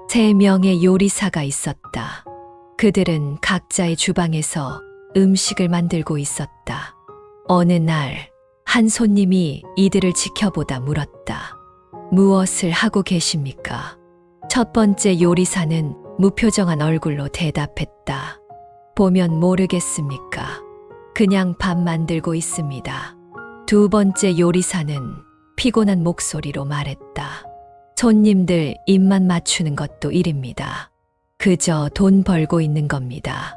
3명의 요리사가 있었다. 그들은 각자의 주방에서 음식을 만들고 있었다. 어느 날, 한 손님이 이들을 지켜보다 물었다. 무엇을 하고 계십니까? 첫 번째 요리사는 무표정한 얼굴로 대답했다. 보면 모르겠습니까? 그냥 밥 만들고 있습니다. 두 번째 요리사는 피곤한 목소리로 말했다. 손님들 입만 맞추는 것도 일입니다. 그저 돈 벌고 있는 겁니다.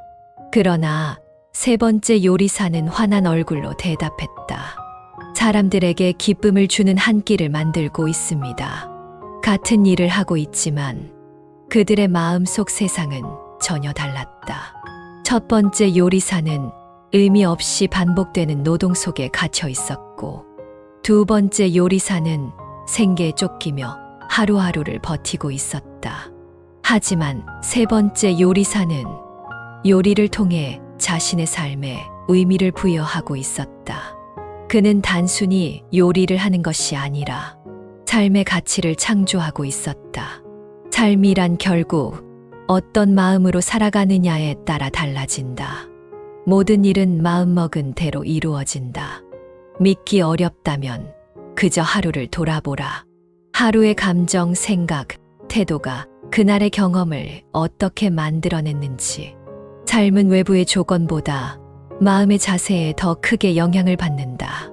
그러나 세 번째 요리사는 화난 얼굴로 대답했다. 사람들에게 기쁨을 주는 한 끼를 만들고 있습니다. 같은 일을 하고 있지만 그들의 마음속 세상은 전혀 달랐다. 첫 번째 요리사는 의미 없이 반복되는 노동 속에 갇혀 있었고, 두 번째 요리사는 생계에 쫓기며 하루하루를 버티고 있었다. 하지만 세 번째 요리사는 요리를 통해 자신의 삶에 의미를 부여하고 있었다. 그는 단순히 요리를 하는 것이 아니라 삶의 가치를 창조하고 있었다. 삶이란 결국 어떤 마음으로 살아가느냐에 따라 달라진다. 모든 일은 마음먹은 대로 이루어진다. 믿기 어렵다면 그저 하루를 돌아보라. 하루의 감정, 생각, 태도가 그날의 경험을 어떻게 만들어냈는지. 삶은 외부의 조건보다 마음의 자세에 더 크게 영향을 받는다.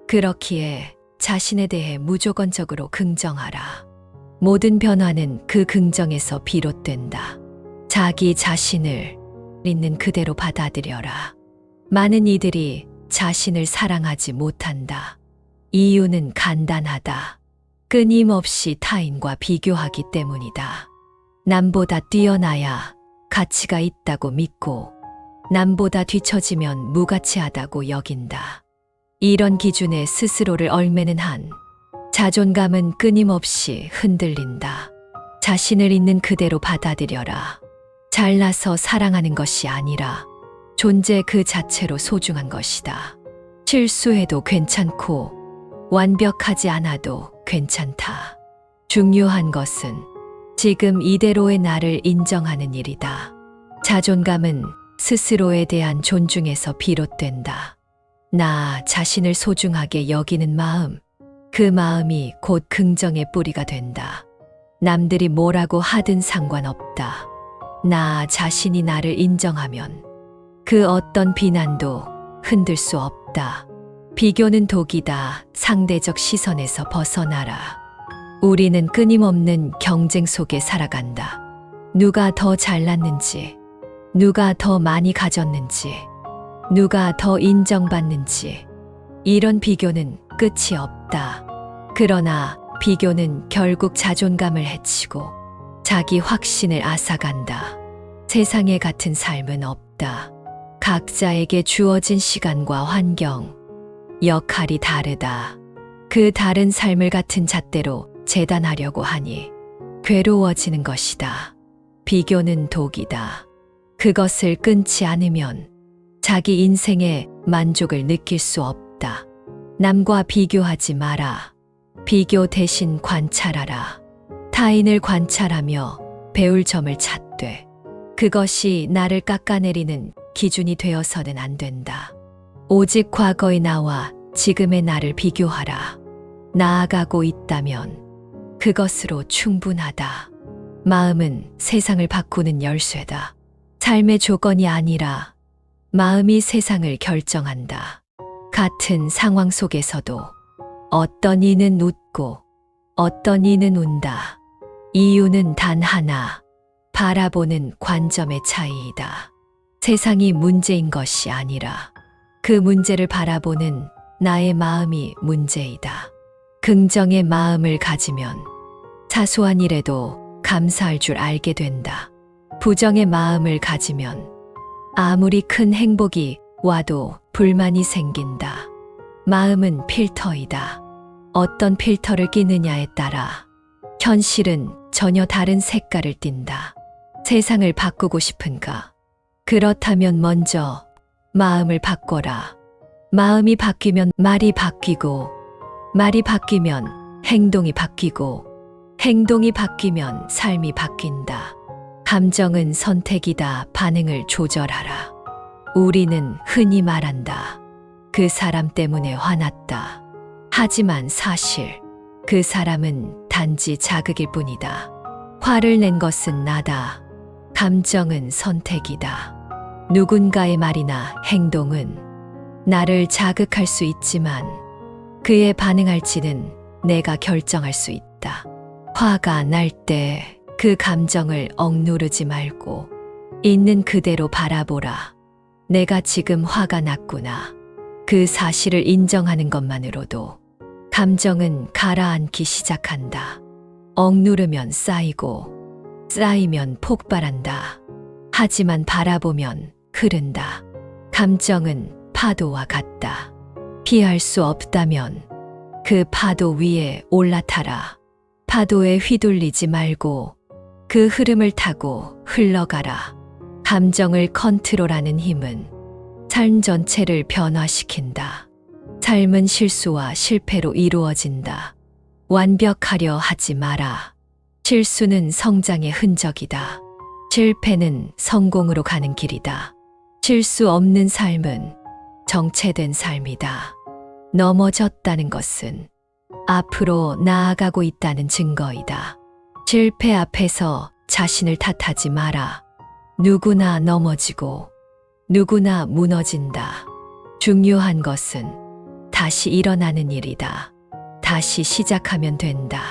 그렇기에 자신에 대해 무조건적으로 긍정하라. 모든 변화는 그 긍정에서 비롯된다. 자기 자신을 있는 그대로 받아들여라. 많은 이들이 자신을 사랑하지 못한다. 이유는 간단하다. 끊임없이 타인과 비교하기 때문이다. 남보다 뛰어나야 가치가 있다고 믿고 남보다 뒤처지면 무가치하다고 여긴다. 이런 기준에 스스로를 얽매는 한 자존감은 끊임없이 흔들린다. 자신을 있는 그대로 받아들여라. 잘나서 사랑하는 것이 아니라 존재 그 자체로 소중한 것이다. 실수해도 괜찮고 완벽하지 않아도 괜찮다. 중요한 것은 지금 이대로의 나를 인정하는 일이다. 자존감은 스스로에 대한 존중에서 비롯된다. 나 자신을 소중하게 여기는 마음, 그 마음이 곧 긍정의 뿌리가 된다. 남들이 뭐라고 하든 상관없다. 나 자신이 나를 인정하면 그 어떤 비난도 흔들 수 없다. 비교는 독이다. 상대적 시선에서 벗어나라. 우리는 끊임없는 경쟁 속에 살아간다. 누가 더 잘났는지, 누가 더 많이 가졌는지, 누가 더 인정받는지, 이런 비교는 끝이 없다. 그러나 비교는 결국 자존감을 해치고 자기 확신을 앗아간다. 세상에 같은 삶은 없다. 각자에게 주어진 시간과 환경, 역할이 다르다. 그 다른 삶을 같은 잣대로 재단하려고 하니 괴로워지는 것이다. 비교는 독이다. 그것을 끊지 않으면 자기 인생에 만족을 느낄 수 없다. 남과 비교하지 마라. 비교 대신 관찰하라. 타인을 관찰하며 배울 점을 찾되 그것이 나를 깎아내리는 기준이 되어서는 안 된다. 오직 과거의 나와 지금의 나를 비교하라. 나아가고 있다면 그것으로 충분하다. 마음은 세상을 바꾸는 열쇠다. 삶의 조건이 아니라 마음이 세상을 결정한다. 같은 상황 속에서도 어떤 이는 웃고 어떤 이는 운다. 이유는 단 하나, 바라보는 관점의 차이이다. 세상이 문제인 것이 아니라 그 문제를 바라보는 나의 마음이 문제이다. 긍정의 마음을 가지면 사소한 일에도 감사할 줄 알게 된다. 부정의 마음을 가지면 아무리 큰 행복이 와도 불만이 생긴다. 마음은 필터이다. 어떤 필터를 끼느냐에 따라 현실은 전혀 다른 색깔을 띈다. 세상을 바꾸고 싶은가? 그렇다면 먼저 마음을 바꿔라. 마음이 바뀌면 말이 바뀌고, 말이 바뀌면 행동이 바뀌고, 행동이 바뀌면 삶이 바뀐다. 감정은 선택이다. 반응을 조절하라. 우리는 흔히 말한다. 그 사람 때문에 화났다. 하지만 사실 그 사람은 단지 자극일 뿐이다. 화를 낸 것은 나다. 감정은 선택이다. 누군가의 말이나 행동은 나를 자극할 수 있지만 그에 반응할지는 내가 결정할 수 있다. 화가 날 때 그 감정을 억누르지 말고 있는 그대로 바라보라. 내가 지금 화가 났구나. 그 사실을 인정하는 것만으로도 감정은 가라앉기 시작한다. 억누르면 쌓이고 쌓이면 폭발한다. 하지만 바라보면 흐른다. 감정은 파도와 같다. 피할 수 없다면 그 파도 위에 올라타라. 파도에 휘둘리지 말고 그 흐름을 타고 흘러가라. 감정을 컨트롤하는 힘은 삶 전체를 변화시킨다. 삶은 실수와 실패로 이루어진다. 완벽하려 하지 마라. 실수는 성장의 흔적이다. 실패는 성공으로 가는 길이다. 실수 없는 삶은 정체된 삶이다. 넘어졌다는 것은 앞으로 나아가고 있다는 증거이다. 실패 앞에서 자신을 탓하지 마라. 누구나 넘어지고 누구나 무너진다. 중요한 것은 다시 일어나는 일이다. 다시 시작하면 된다.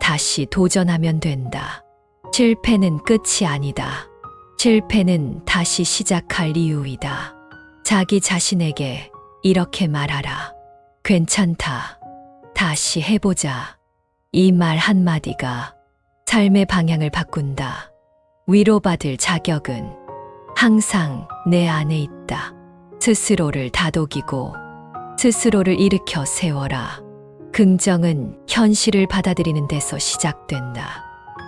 다시 도전하면 된다. 실패는 끝이 아니다. 실패는 다시 시작할 이유이다. 자기 자신에게 이렇게 말하라. 괜찮다. 다시 해보자. 이 말 한마디가 삶의 방향을 바꾼다. 위로받을 자격은 항상 내 안에 있다. 스스로를 다독이고 스스로를 일으켜 세워라. 긍정은 현실을 받아들이는 데서 시작된다.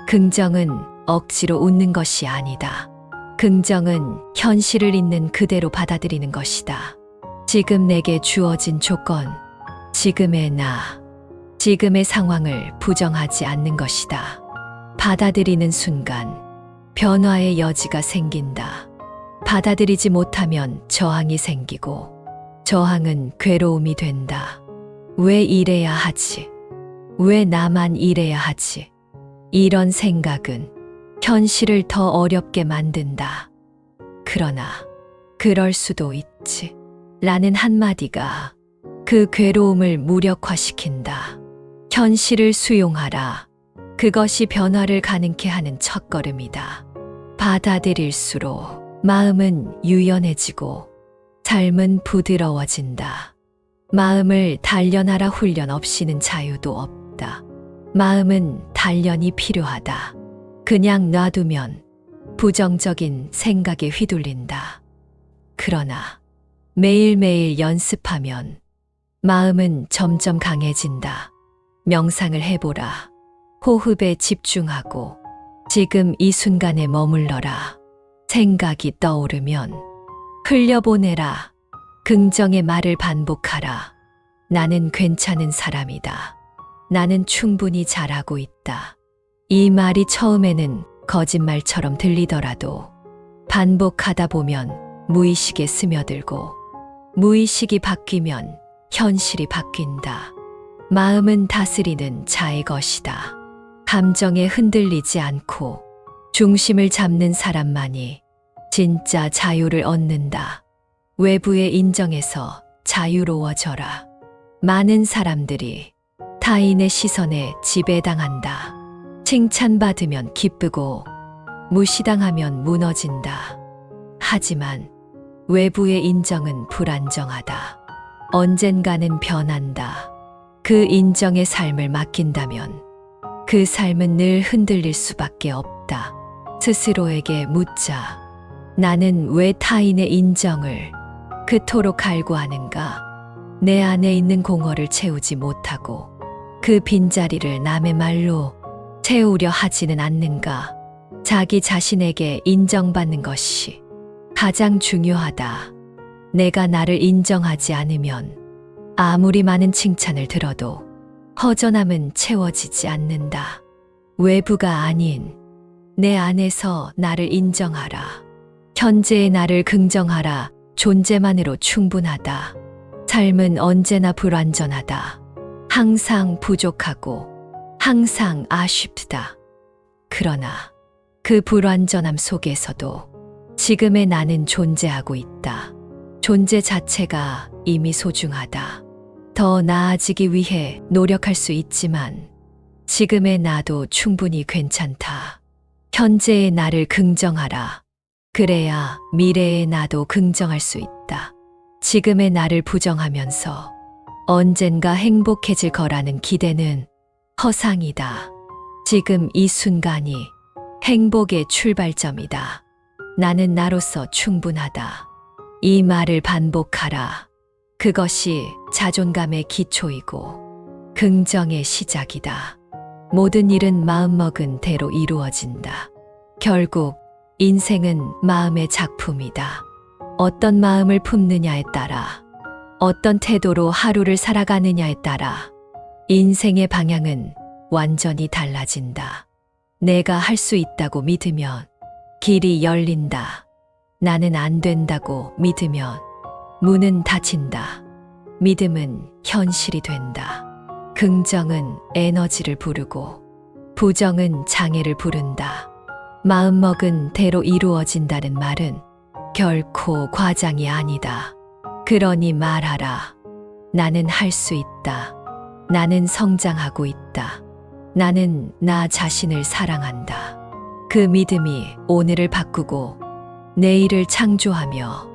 긍정은 억지로 웃는 것이 아니다. 긍정은 현실을 있는 그대로 받아들이는 것이다. 지금 내게 주어진 조건, 지금의 나, 지금의 상황을 부정하지 않는 것이다. 받아들이는 순간 변화의 여지가 생긴다. 받아들이지 못하면 저항이 생기고 저항은 괴로움이 된다. 왜 이래야 하지? 왜 나만 이래야 하지? 이런 생각은 현실을 더 어렵게 만든다. 그러나 그럴 수도 있지. 라는 한마디가 그 괴로움을 무력화시킨다. 현실을 수용하라. 그것이 변화를 가능케 하는 첫걸음이다. 받아들일수록 마음은 유연해지고 삶은 부드러워진다. 마음을 단련하라. 훈련 없이는 자유도 없다. 마음은 단련이 필요하다. 그냥 놔두면 부정적인 생각에 휘둘린다. 그러나 매일매일 연습하면 마음은 점점 강해진다. 명상을 해보라. 호흡에 집중하고 지금 이 순간에 머물러라. 생각이 떠오르면 흘려보내라. 긍정의 말을 반복하라. 나는 괜찮은 사람이다. 나는 충분히 잘하고 있다. 이 말이 처음에는 거짓말처럼 들리더라도 반복하다 보면 무의식에 스며들고 무의식이 바뀌면 현실이 바뀐다. 마음은 다스리는 자의 것이다. 감정에 흔들리지 않고 중심을 잡는 사람만이 진짜 자유를 얻는다. 외부의 인정에서 자유로워져라. 많은 사람들이 타인의 시선에 지배당한다. 칭찬받으면 기쁘고 무시당하면 무너진다. 하지만 외부의 인정은 불안정하다. 언젠가는 변한다. 그 인정의 삶을 맡긴다면 그 삶은 늘 흔들릴 수밖에 없다. 스스로에게 묻자. 나는 왜 타인의 인정을 그토록 갈구하는가? 내 안에 있는 공허를 채우지 못하고 그 빈자리를 남의 말로 채우려 하지는 않는가? 자기 자신에게 인정받는 것이 가장 중요하다. 내가 나를 인정하지 않으면 아무리 많은 칭찬을 들어도 허전함은 채워지지 않는다. 외부가 아닌 내 안에서 나를 인정하라. 현재의 나를 긍정하라. 존재만으로 충분하다. 삶은 언제나 불완전하다. 항상 부족하고 항상 아쉽다. 그러나 그 불완전함 속에서도 지금의 나는 존재하고 있다. 존재 자체가 이미 소중하다. 더 나아지기 위해 노력할 수 있지만 지금의 나도 충분히 괜찮다. 현재의 나를 긍정하라. 그래야 미래의 나도 긍정할 수 있다. 지금의 나를 부정하면서 언젠가 행복해질 거라는 기대는 허상이다. 지금 이 순간이 행복의 출발점이다. 나는 나로서 충분하다. 이 말을 반복하라. 그것이 자존감의 기초이고 긍정의 시작이다. 모든 일은 마음먹은 대로 이루어진다. 결국 인생은 마음의 작품이다. 어떤 마음을 품느냐에 따라, 어떤 태도로 하루를 살아가느냐에 따라 인생의 방향은 완전히 달라진다. 내가 할 수 있다고 믿으면 길이 열린다. 나는 안 된다고 믿으면 문은 닫힌다. 믿음은 현실이 된다. 긍정은 에너지를 부르고 부정은 장애를 부른다. 마음먹은 대로 이루어진다는 말은 결코 과장이 아니다. 그러니 말하라. 나는 할 수 있다. 나는 성장하고 있다. 나는 나 자신을 사랑한다. 그 믿음이 오늘을 바꾸고 내일을 창조하며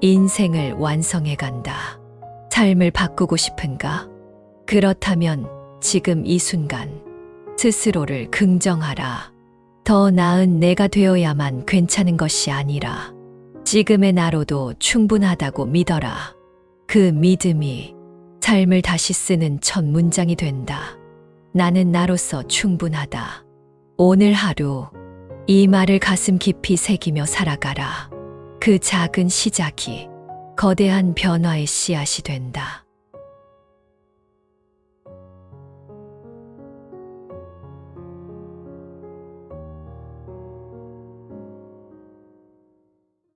인생을 완성해 간다. 삶을 바꾸고 싶은가? 그렇다면 지금 이 순간 스스로를 긍정하라. 더 나은 내가 되어야만 괜찮은 것이 아니라 지금의 나로도 충분하다고 믿어라. 그 믿음이 삶을 다시 쓰는 첫 문장이 된다. 나는 나로서 충분하다. 오늘 하루 이 말을 가슴 깊이 새기며 살아가라. 그 작은 시작이 거대한 변화의 씨앗이 된다.